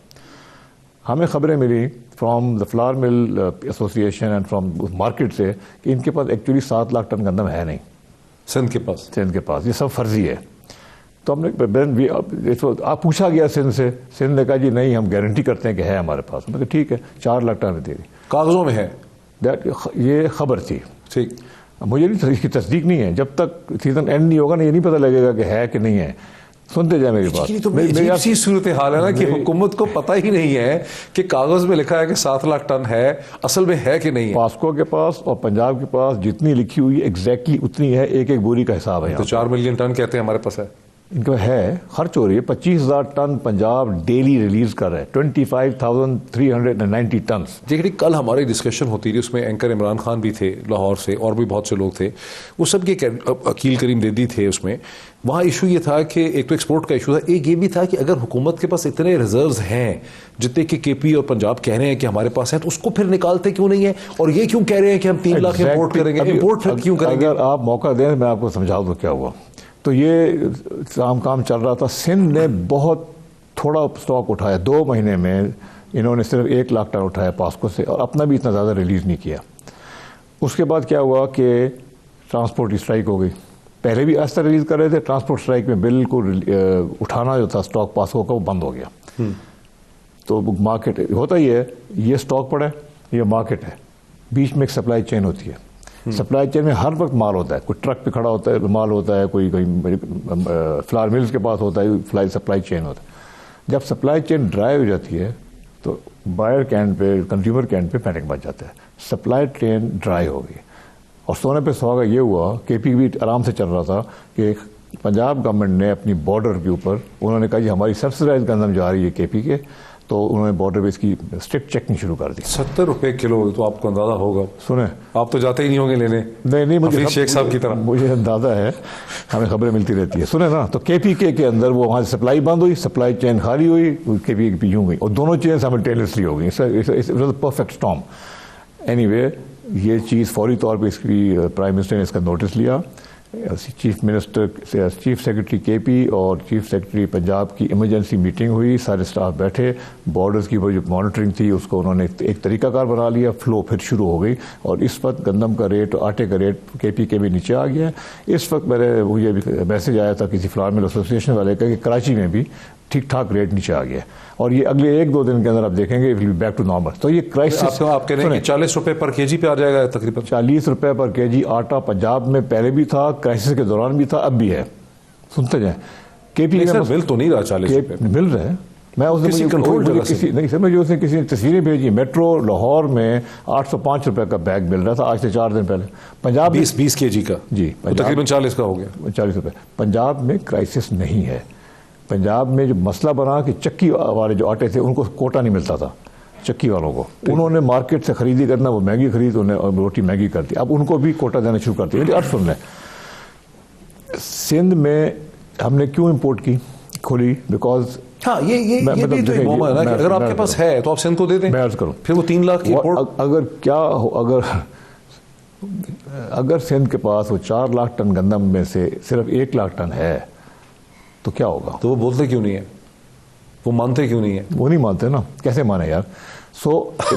ہمیں خبریں ملی فرام دا فلاور مل ایسوسیشن اینڈ فرام مارکیٹ سے کہ ان کے پاس ایکچولی 7 لاکھ ٹن گندم ہے نہیں سندھ کے پاس. یہ سب فرضی ہے. تو ہم نے آپ پوچھا گیا سندھ سے, سندھ نے کہا جی نہیں ہم گارنٹی کرتے ہیں کہ ہے ہمارے پاس. میں کہا ٹھیک ہے 4 لاکھ ٹن دے دی, کاغذوں میں ہے. یہ خبر تھی. ٹھیک. مجھے اس کی تصدیق نہیں ہے, جب تک سیزن اینڈ نہیں ہوگا نا یہ نہیں پتہ لگے گا کہ ہے کہ نہیں ہے. سنتے جائیں میری بات. میری ایسی صورتحال ہے نا کہ حکومت کو پتہ ہی نہیں ہے کہ کاغذ میں لکھا ہے کہ 7 لاکھ ٹن ہے, اصل میں ہے کہ نہیں. پاسکو کے پاس اور پنجاب کے پاس جتنی لکھی ہوئی ہے ایگزیکٹلی اتنی ہے, ایک بوری کا حساب ہے. تو 4 ملین ٹن کہتے ہیں ہمارے پاس ہے. ان کا ہے, خرچ ہو رہی ہے. 25,000 ٹن پنجاب ڈیلی ریلیز کر رہا ہے, 25,390 ٹنس. دیکھیے کل ہماری ڈسکشن ہوتی تھی, اس میں اینکر عمران خان بھی تھے لاہور سے, اور بھی بہت سے لوگ تھے. وہ سب کے عقیل کریم دیدی تھے. اس میں وہاں ایشو یہ تھا کہ ایک تو ایکسپورٹ کا ایشو تھا, ایک یہ بھی تھا کہ اگر حکومت کے پاس اتنے ریزروز ہیں جتنے کہ کے پی اور پنجاب کہہ رہے ہیں کہ ہمارے پاس ہیں, تو اس کو پھر نکالتے کیوں نہیں ہے, اور یہ کیوں کہہ رہے ہیں کہ ہم 3 لاکھ امپورٹ کریں گے. امپورٹ پھر کیوں کریں گے؟ اگر آپ موقع دیں میں آپ کو سمجھا دوں کیا ہوا. تو یہ کام چل رہا تھا. سندھ نے بہت تھوڑا اسٹاک اٹھایا, 2 مہینے میں انہوں نے صرف 1 لاکھ ٹن اٹھایا پاسکو سے, اور اپنا بھی اتنا زیادہ ریلیز نہیں کیا. اس کے بعد کیا ہوا کہ ٹرانسپورٹ کی اسٹرائک ہو گئی. پہلے بھی آہستہ ریلیز کر رہے تھے, ٹرانسپورٹ اسٹرائک میں بالکل اٹھانا جو تھا اسٹاک پاسکو کا وہ بند ہو گیا. تو مارکیٹ ہوتا ہی ہے, یہ اسٹاک پڑا ہے, یہ مارکیٹ ہے, بیچ میں ایک سپلائی چین ہوتی ہے. سپلائی چین میں ہر وقت مال ہوتا ہے, کوئی ٹرک پہ کھڑا ہوتا ہے مال ہوتا ہے, کوئی فلاور ملز کے پاس ہوتا ہے, سپلائی چین ہوتا ہے. جب سپلائی چین ڈرائی ہو جاتی ہے تو بائر کے اینڈ پہ, کنزیومر کے اینڈ پہ پینک بچ جاتا ہے. سپلائی چین ڈرائی ہو گئی, اور سونے پہ سہاگا یہ ہوا کہ پی بھی آرام سے چل رہا تھا کہ پنجاب گورنمنٹ نے اپنی بارڈر کے اوپر انہوں نے کہا جی ہماری سبسڈائز گندم جا رہی ہے کے پی کے, تو انہوں نے بارڈر پہ اس کی اسٹرکٹ چیکنگ شروع کر دی. 70 روپے کلو, تو آپ کو اندازہ ہوگا. سنیں, آپ تو جاتے ہی نہیں ہوں گے لینے. نہیں مجھے شیخ صاحب کی طرح مجھے اندازہ ہے, ہمیں خبریں ملتی رہتی ہے. سنیں نا, تو کے پی کے اندر وہ وہاں سے سپلائی بند ہوئی, سپلائی چین خالی ہوئی, کے پی کے یوں گئی, اور دونوں چین سائملٹینیسلی ہو گئی. Perfect storm. اینی وے یہ چیز فوری طور پہ اس کی پرائم منسٹر نے اس کا نوٹس لیا. چیف منسٹر, چیف سیکرٹری کے پی اور چیف سیکرٹری پنجاب کی ایمرجنسی میٹنگ ہوئی, سارے اسٹاف بیٹھے, بارڈرز کی وہ جو مانیٹرنگ تھی اس کو انہوں نے ایک طریقہ کار بنا لیا, فلو پھر شروع ہو گئی, اور اس وقت گندم کا ریٹ, آٹے کا ریٹ کے پی کے بھی نیچے آ گیا. اس وقت مجھے میسج آیا تھا کسی فلاور مل ایسوسیشن والے کا کہ کراچی میں بھی ٹھیک ٹھاک ریٹ نیچے آ گیا, اور یہ اگلے 1-2 دن کے اندر آپ دیکھیں گے بیک ٹو نارمل. تو یہ کرائسس آپ کہہ رہے ہیں کہ 40 روپے پر کے جی پہ آ جائے گا تقریباً. 40 روپے پر کے جی آٹا پنجاب میں پہلے بھی تھا, کرائسس کے دوران بھی تھا, اب بھی ہے. سنتے جائیں. کے پی میں مل تو نہیں رہا 40 روپے مل رہے ہیں. میں اس نے نہیں سمجھ, اس نے کسی نے تصویریں بھیجی, میٹرو لاہور میں 805 روپے کا بیگ مل رہا تھا آج سے 4 دن پہلے. پنجاب 20 کے جی کا, جی تقریباً 40 کا ہو گیا. 40 روپے. پنجاب میں کرائسس نہیں ہے. پنجاب میں جو مسئلہ بنا کہ چکی والے جو آٹے تھے ان کو کوٹا نہیں ملتا تھا, چکی والوں کو, انہوں نے مارکیٹ سے خریدی کرنا, وہ مہنگی خرید, انہیں روٹی مہنگی کر دی. اب ان کو بھی کوٹا دینا شروع کر دیا. اب سن لیں, سندھ میں ہم نے کیوں امپورٹ کی کھلی, بیکاز ہاں یہ بھی تو ایک معاملہ ہے نا کہ اگر آپ کے پاس ہے تو آپ سندھ کو دے دیں. میں عرض کروں, پھر وہ 3 لاکھ کی اگر کیا اگر سندھ کے پاس وہ 4 لاکھ ٹن گندم میں سے صرف 1 لاکھ ٹن ہے تو کیا ہوگا؟ تو وہ بولتے کیوں نہیں ہے, وہ مانتے کیوں نہیں ہے؟ وہ نہیں مانتے نا, کیسے مانے یار.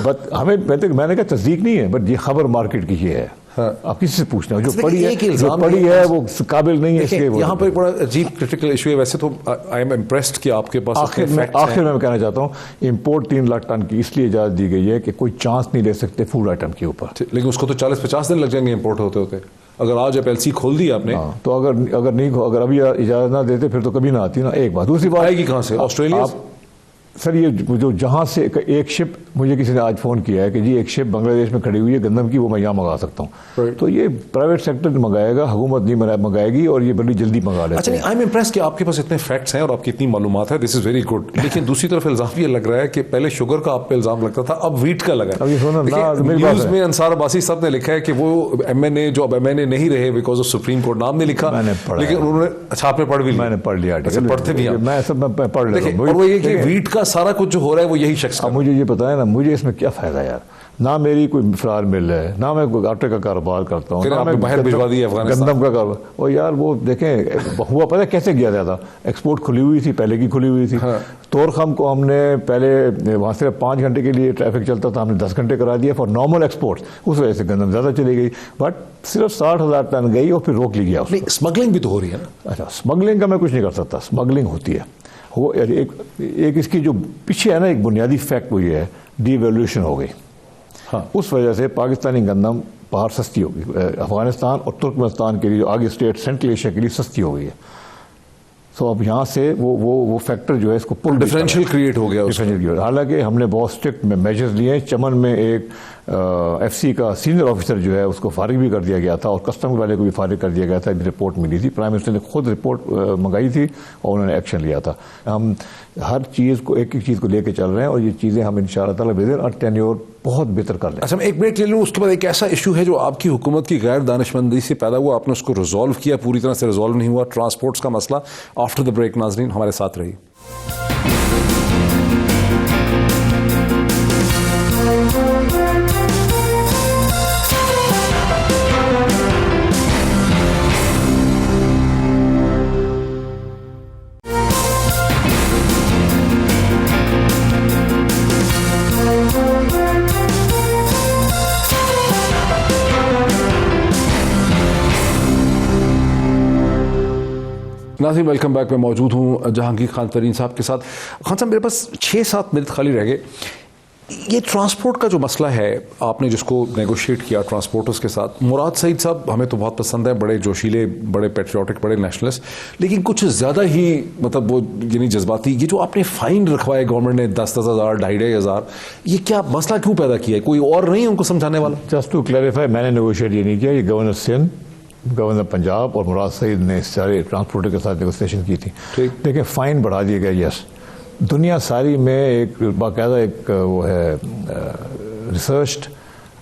بٹ ہمیں میں نے کہا تصدیق نہیں ہے, بٹ یہ خبر مارکیٹ کی یہ ہے. آپ کسی سے پوچھنا, جو پڑھی ہے وہ قابل نہیں ہے اس کے. یہاں پر ایک بڑا عجیب کرٹیکل ایشو ہے. ویسے تو آئی ایم امپریسڈ کہ آپ کے پاس آخر میں کہنا چاہتا ہوں, امپورٹ 3 لاکھ ٹن کی اس لیے اجازت دی گئی ہے کہ کوئی چانس نہیں لے سکتے فوڈ آئٹم کے اوپر. لیکن اس کو تو 40-50 دن لگ جائیں گے امپورٹ ہوتے ہوتے. اگر آج FLC کھول دی آپ نے تو اگر ابھی اجازت نہ دیتے پھر تو کبھی نہ آتی نا. ایک بات. دوسری بات آئے گی کہاں سے؟ آسٹریلیا. سر یہ جو جہاں سے ایک شپ, مجھے کسی نے آج فون کیا ہے کہ جی ایک شپ بنگلہ دیش میں کھڑی ہوئی ہے گندم کی, وہ میں یہاں منگا سکتا ہوں. تو یہ پرائیویٹ سیکٹر منگائے گا, حکومت نہیں منگائے گی, اور یہ بڑی جلدی منگا لیتے ہیں. اچھا, آئی ایم امپریس کہ آپ کے پاس اتنے فیکٹس ہیں اور آپ کی اتنی معلومات ہے. This is very good. لیکن دوسری طرف الزام یہ لگ رہا ہے کہ پہلے شوگر کا آپ پہ الزام لگتا تھا, اب ویٹ کا لگا. نیوز میں انصار عباسی صاحب نے لکھا ہے کہ وہ MNA جو اب MNA نہیں رہے بیکاز آف سپریم کورٹ, نام نہیں لکھا لیکن انہوں نے. اچھا, آپ نے پڑھ بھی لیا؟ میں نے پڑھ لیا, پڑھتے بھی میں سب پڑھ لیتا ہوں. اور وہ یہ کہ ویٹ کا سارا کچھ جو ہو رہا ہے وہ یہی شخص. اب مجھے یہ پتا ہے نا, مجھے اس میں کیا فائدہ یار. نہ میری کوئی فلاور مل ہے, نہ میں کوئی آٹے کا کاروبار کرتا ہوں, نہ میں باہر بھجوا دیا گندم کا کاروبار. اور یار وہ دیکھیں ہوا پتہ کیسے کیا جاتا. ایکسپورٹ کھلی ہوئی تھی, پہلے کی کھلی ہوئی تھی. طورخم کو ہم نے پہلے وہاں صرف 5 گھنٹے کے لیے ٹریفک چلتا تھا, ہم نے 10 گھنٹے کرا دیا فار نارمل ایکسپورٹ. اس وجہ سے گندم زیادہ چلی گئی, بٹ صرف 60,000 ٹن گئی اور پھر روک لی گیا. اسمگلنگ بھی تو ہو رہی ہے نا. اچھا, اسمگلنگ کا میں کچھ نہیں کر سکتا, اسمگلنگ ہوتی ہے. وہ ایک اس کی جو پیچھے ہے نا ایک بنیادی فیکٹ وہ یہ ہے, ڈی ویلیوشن ہو گئی. اس وجہ سے پاکستانی گندم باہر سستی ہو گئی, افغانستان اور ترکمنستان کے لیے آگے اسٹیٹ سینٹرل ایشیا کے لیے سستی ہو گئی ہے. سو اب یہاں سے وہ فیکٹر جو ہے اس کو ڈفرینشیل کریٹ ہو گیا. حالانکہ ہم نے بہت اسٹرکٹ میجرز لیے ہیں. چمن میں ایک FC کا سینئر آفیسر جو ہے اس کو فارغ بھی کر دیا گیا تھا, اور کسٹم والے کو بھی فارغ کر دیا گیا تھا. رپورٹ ملی تھی, پرائم منسٹر نے خود رپورٹ منگائی تھی اور انہوں نے ایکشن لیا تھا. ہم ہر چیز کو ایک چیز کو لے کے چل رہے ہیں, اور یہ چیزیں ہم انشاءاللہ تعالی ودن اور ٹینیور بہت بہتر کر لیں. اچھا, میں ایک منٹ لے لوں. اس کے بعد ایک ایسا ایشو ہے جو آپ کی حکومت کی غیر دانشمندی سے پیدا ہوا, آپ نے اس کو ریزالو کیا, پوری طرح سے ریزالو نہیں ہوا, ٹرانسپورٹس کا مسئلہ. آفٹر دا بریک ناظرین ہمارے ساتھ رہی. ناظرین ویلکم بیک. میں موجود ہوں جہانگیر خان ترین صاحب کے ساتھ. خان صاحب میرے پاس 6-7 منٹ خالی رہ گئے. یہ ٹرانسپورٹ کا جو مسئلہ ہے آپ نے جس کو نیگوشیٹ کیا ٹرانسپورٹرز کے ساتھ، مراد سعید صاحب ہمیں تو بہت پسند ہیں، بڑے جوشیلے، بڑے پیٹریوٹک، بڑے نیشنلسٹ، لیکن کچھ زیادہ ہی مطلب وہ یعنی جذباتی. یہ جو آپ نے فائن رکھوایا گورنمنٹ نے 10,000 2,500، یہ کیا مسئلہ کیوں پیدا کیا ہے؟ کوئی اور نہیں ان کو سمجھانے والا؟ جسٹ ٹو کلیریفائی، میں نے نیگوشیٹ یہ نہیں کیا، یہ گورنر سندھ، گورنر پنجاب اور مراد سعید نے سارے ٹرانسپورٹر کے ساتھ نیگوسیشن کی تھی. دیکھیں فائن بڑھا دیا گیا. یس، دنیا ساری میں ایک باقاعدہ ایک وہ ہے ریسرچڈ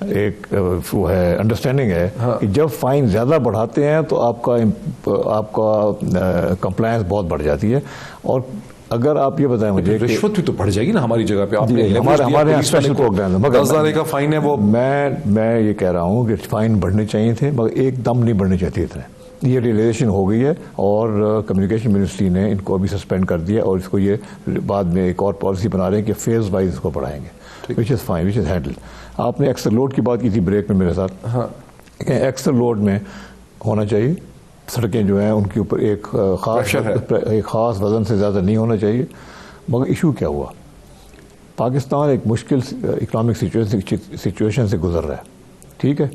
ایک وہ ہے انڈرسٹینڈنگ ہے کہ جب فائن زیادہ بڑھاتے ہیں تو آپ کا کمپلائنس بہت بڑھ جاتی ہے. اور اگر آپ یہ بتائیں مجھے، رشوت بھی تو بڑھ جائے گی نا ہماری جگہ پہ. آپ نے ہمارے یہاں اسپیشل پروگرام ہے، مگر 10,000 کا فائن ہے وہ. میں یہ کہہ رہا ہوں کہ فائن بڑھنے چاہیے تھے مگر ایک دم نہیں بڑھنے چاہیے تھے. یہ ریئلائزیشن ہو گئی ہے اور کمیونیکیشن منسٹری نے ان کو ابھی سسپینڈ کر دیا اور اس کو یہ بعد میں ایک اور پالیسی بنا رہے ہیں کہ فیز وائز اس کو بڑھائیں گے، وچ is fine, which is handle. آپ نے ایکسل لوڈ کی بات کی تھی بریک میں میرے ساتھ. ہاں، ایکسل لوڈ میں ہونا چاہیے، سڑکیں جو ہیں ان کے اوپر ایک خاص وزن سے زیادہ نہیں ہونا چاہیے. مگر ایشو کیا ہوا، پاکستان ایک مشکل اکنامک سچویشن سے گزر رہا ہے، ٹھیک ہے.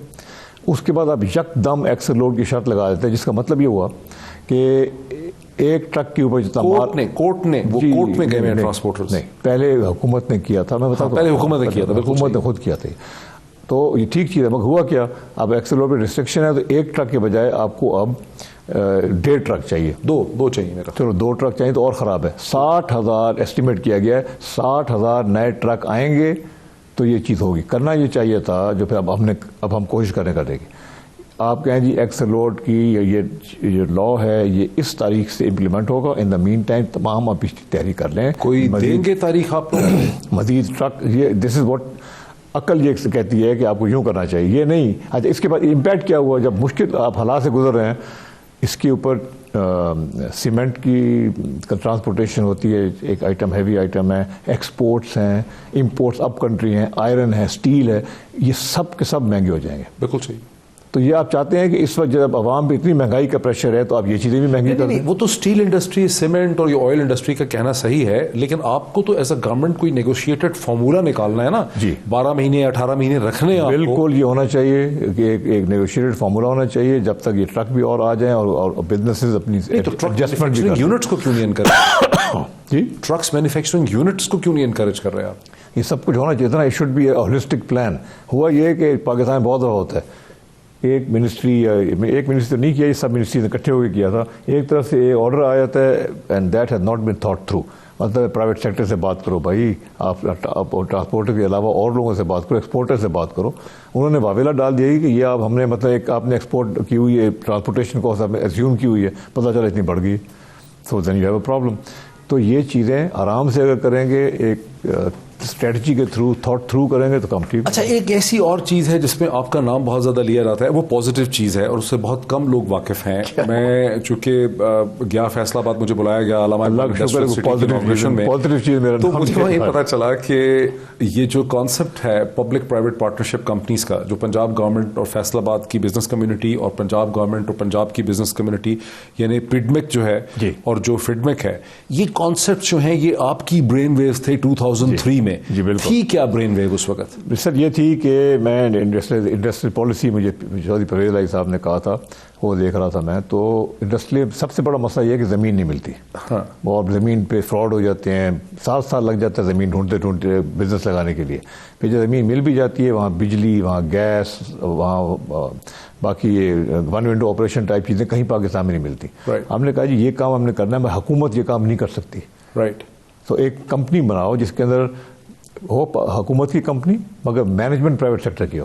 اس کے بعد آپ یک دم ایکسل لوڈ کی شرط لگا دیتے ہیں، جس کا مطلب یہ ہوا کہ ایک ٹرک کے اوپر جتنا کورٹ میں گئے ہیں ٹرانسپورٹرز. نہیں، پہلے حکومت نے کیا تھا، میں بتاتا ہوں، پہلے حکومت نے کیا تھا، حکومت نے خود کیا تھا. تو یہ ٹھیک چیز ہے، مگر ہوا کیا، اب ایکسل لوڈ پہ ریسٹرکشن ہے تو ایک ٹرک کے بجائے آپ کو اب 1.5 ٹرک چاہیے. دو چاہیے میرا. چلو 2 ٹرک چاہیے تو اور خراب ہے. 60,000 ایسٹیمیٹ کیا گیا ہے، 60,000 نئے ٹرک آئیں گے تو یہ چیز ہوگی. کرنا یہ چاہیے تھا جو پھر اب ہم کوشش کرنے دیں گے. آپ کہیں جی ایکسل لوڈ کی یہ لا ہے یہ اس تاریخ سے امپلیمنٹ ہوگا. ان دا مین ٹائم تمام آپ اس کی تیاری کر لیں. کوئی دیں گے تاریخ آپ لوگ؟ مزید ٹرک، یہ دس از واٹ عقل یہ کہتی ہے کہ آپ کو یوں کرنا چاہیے، یہ نہیں. اچھا، اس کے بعد امپیکٹ کیا ہوا جب مشکل آپ حالات سے گزر رہے ہیں. اس کے اوپر سیمنٹ کی ٹرانسپورٹیشن ہوتی ہے، ایک آئٹم ہیوی آئٹم ہے، ایکسپورٹس ہیں، امپورٹس اپ کنٹری ہیں، آئرن ہے، اسٹیل ہے، یہ سب کے سب مہنگے ہو جائیں گے. بالکل صحیح. تو یہ آپ چاہتے ہیں کہ اس وقت جب عوام پہ اتنی مہنگائی کا پریشر ہے تو آپ یہ چیزیں بھی مہنگی کر دیں. وہ تو اسٹیل انڈسٹری، سیمنٹ اور یہ آئل انڈسٹری کا کہنا صحیح ہے، لیکن آپ کو تو ایز اے گورنمنٹ کوئی نیگوشیٹڈ فارمولا نکالنا ہے نا. جی، 12 مہینے 18 مہینے رکھنے ہیں. بالکل یہ ہونا چاہیے کہ ایک نیگوشیٹڈ فارمولا ہونا چاہیے جب تک یہ ٹرک بھی اور آ جائیں اور بزنسز اپنی ایڈجسٹمنٹ بھی. یونٹس کو کیوں نہیں انکریج؟ جی، ٹرکس مینوفیکچرنگ یونٹس کو کیوں نہیں انکریج کر رہے آپ؟ یہ سب کچھ ہونا چاہیے تھا نا. It should be a holistic plan. ہوا یہ کہ پاکستان میں بہت بڑا ہوتا ہے، ایک منسٹری تو نہیں کیا، یہ سب منسٹریز اکٹھے ہو کے کیا تھا. ایک طرف سے ایک آرڈر آ جاتا ہے and that has not been thought through. مطلب پرائیویٹ سیکٹر سے بات کرو بھائی، آپ ٹرانسپورٹر کے علاوہ اور لوگوں سے بات کرو، ایکسپورٹر سے بات کرو. انہوں نے واویلا ڈال دیا کہ یہ آپ ہم نے مطلب ایک آپ نے ایکسپورٹ کی ہوئی ہے، ٹرانسپورٹیشن کو آپ نے ایزیوم کی ہوئی ہے، پتہ چلا اتنی بڑھ گئی. So then you have a problem. تو یہ چیزیں آرام سے اگر کریں گے، ایک اسٹریٹجی کے تھرو، تھاٹ تھرو کریں گے تو کم ٹھیک. اچھا، ایک ایسی اور چیز ہے جس میں آپ کا نام بہت زیادہ لیا جاتا ہے، وہ پازیٹیو چیز ہے اور اس سے بہت کم لوگ واقف ہیں. میں چونکہ گیا فیصلہ آباد، مجھے بلایا گیا علامہ پازیٹیو چیز میرا، تو مجھے یہ پتا چلا کہ یہ جو کانسیپٹ ہے پبلک پرائیویٹ پارٹنرشپ کمپنیز کا، جو پنجاب گورنمنٹ اور فیصل آباد کی بزنس کمیونٹی اور پنجاب گورنمنٹ اور پنجاب کی بزنس کمیونٹی یعنی پڈمک جو ہے اور جو فڈمک ہے، یہ کانسیپٹ جو ہیں یہ آپ کی برین ویوز تھے 2003 میں. جی بالکل. تھی کیا برین ویو اس وقت؟ سر یہ تھی کہ میں انڈسٹریل پالیسی مجھے چودھری پرویز علی صاحب نے کہا تھا، وہ دیکھ رہا تھا میں. تو انڈسٹریل سب سے بڑا مسئلہ یہ ہے کہ زمین نہیں ملتی. اور زمین پہ فراڈ ہو جاتے ہیں، 7 سال لگ جاتا ہے زمین ڈھونڈتے بزنس لگانے کے لیے. پھر جو زمین مل بھی جاتی ہے وہاں بجلی، وہاں گیس، وہاں باقی یہ ون ونڈو آپریشن ٹائپ چیزیں کہیں پاکستان میں نہیں ملتی. ہم نے کہا جی یہ کام ہم نے کرنا ہے، میں حکومت یہ کام نہیں کر سکتی. تو ایک کمپنی بناؤ جس کے اندر ہو حکومت کی کمپنی مگر مینجمنٹ پرائیویٹ سیکٹر کی ہو.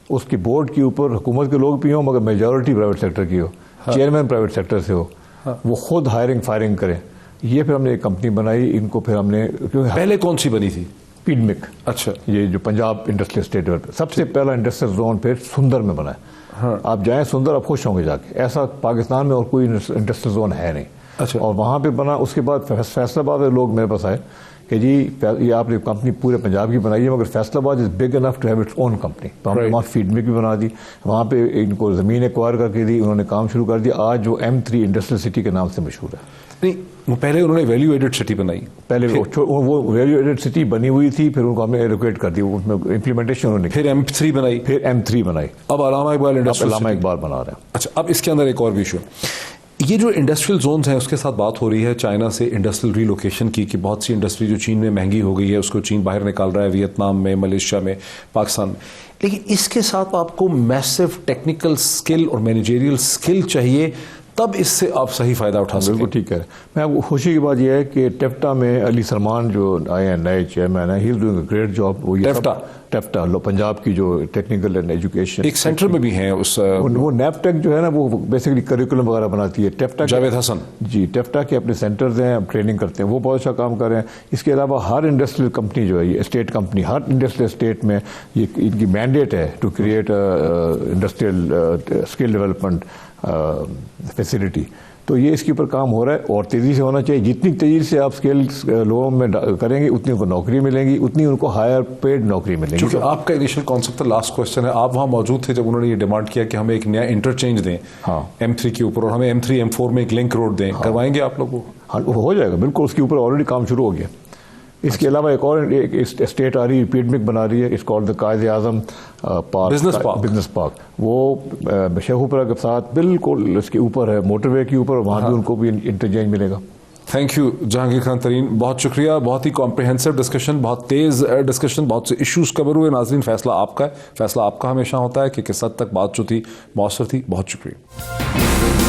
اس کی بورڈ کے اوپر حکومت کے لوگ بھی ہوں مگر میجورٹی پرائیویٹ سیکٹر کی ہو. چیئرمین پرائیویٹ سیکٹر سے ہو. وہ خود ہائرنگ فائرنگ کریں. یہ پھر ہم نے ایک کمپنی بنائی. ان کو پھر ہم نے پہلے کون سی بنی تھی؟ پیڈمک. اچھا، یہ جو پنجاب انڈسٹریل اسٹیٹ ڈیولپمنٹ، سب سے پہلا انڈسٹریل زون پھر سندر میں بنا ہے. آپ جائیں سندر، آپ خوش ہوں گے جا کے. ایسا پاکستان میں اور کوئی انڈسٹریل زون ہے نہیں. اچھا. اور وہاں پہ بنا. اس کے بعد فیصل آباد میں لوگ میرے پاس آئے کہ جی یہ آپ نے کمپنی پورے پنجاب کی بنائی ہے مگر Faisalabad is big enough to have its own company. تو ہم نے وہاں فیڈ مک بھی بنا دی, وہاں پہ ان کو زمین ایکوائر کر کے دی, انہوں نے کام شروع کر دیا. آج وہ M3 انڈسٹریل سٹی کے نام سے مشہور ہے. نہیں, پہلے انہوں نے ویلیو ایڈڈ سٹی بنائی, پہلے وہ ویلیو ایڈڈ سٹی بنی ہوئی تھی, پھر ان کو ہم نے ایلوکیٹ کر دی, اس میں امپلیمنٹیشن انہوں نے, پھر M3 بنائی, پھر M3 بنائی, اب علامہ اقبال انڈسٹریل علامہ اقبال بنا رہے ہیں. اچھا, اب اس کے اندر ایک اور بھی ایشو, یہ جو انڈسٹریل زونز ہیں اس کے ساتھ بات ہو رہی ہے چائنا سے انڈسٹریل ری لوکیشن کی, کہ بہت سی انڈسٹری جو چین میں مہنگی ہو گئی ہے اس کو چین باہر نکال رہا ہے, ویتنام میں, ملیشیا میں, پاکستان میں. لیکن اس کے ساتھ آپ کو میسو ٹیکنیکل اسکل اور مینیجریل اسکل چاہیے, تب اس سے آپ صحیح فائدہ اٹھا سکیں. بالکل ٹھیک ہے. میں خوشی کی بات یہ ہے کہ ٹیفٹا میں علی سلمان جو آئے ہیں نئے چیئرمین ہیں, he is doing a great job. وہ ٹیفٹا پنجاب کی جو ٹیکنیکل اینڈ ایجوکیشن ایک سینٹر میں بھی ہیں اس, وہ نیپ ٹیک جو ہے نا وہ بیسکلی کریکولم وغیرہ بناتی ہے. ٹیفٹا جاوید حسن, جی ٹیفٹا کے اپنے سینٹرز ہیں, ٹریننگ کرتے ہیں, وہ بہت اچھا کام کر رہے ہیں. اس کے علاوہ ہر انڈسٹریل کمپنی جو ہے, یہ اسٹیٹ کمپنی, ہر انڈسٹریل اسٹیٹ میں یہ ان کی مینڈیٹ ہے to create industrial skill development facility. تو یہ اس کے اوپر کام ہو رہا ہے اور تیزی سے ہونا چاہیے. جتنی تیزی سے آپ اسکلس لوگوں میں کریں گے اتنی ان کو نوکری ملیں گی, اتنی ان کو ہائر پیڈ نوکری ملے گی. کیونکہ آپ کا انیشل کانسیپٹ تھا, لاسٹ کوشچن ہے, آپ وہاں موجود تھے جب انہوں نے یہ ڈیمانڈ کیا کہ ہمیں ایک نیا انٹرچینج دیں M3 کے اوپر, اور ہمیں M3 M4 میں ایک لنک روڈ دیں, کروائیں گے آپ لوگوں؟ ہاں ہو جائے گا بالکل, اس کے اوپر آلریڈی کام شروع ہو گیا. اس کے علاوہ ایک اور اسٹیٹ آ رہی ہے, پیڈ مک بنا رہی ہے, اس called the Quaid Azam business park. وہ شیخوپورہ کے ساتھ بالکل اس کے اوپر ہے, موٹر وے کے اوپر, وہاں بھی ان کو بھی انٹرچینج ملے گا. تھینک یو جہانگیر خان ترین, بہت شکریہ, بہت ہی کمپریہنسو ڈسکشن, بہت تیز ڈسکشن, بہت سے ایشوز کور ہوئے. ناظرین, فیصلہ آپ کا ہے, فیصلہ آپ کا ہمیشہ ہوتا ہے کہ کس حد تک بات جو تھی مؤثر تھی. بہت شکریہ.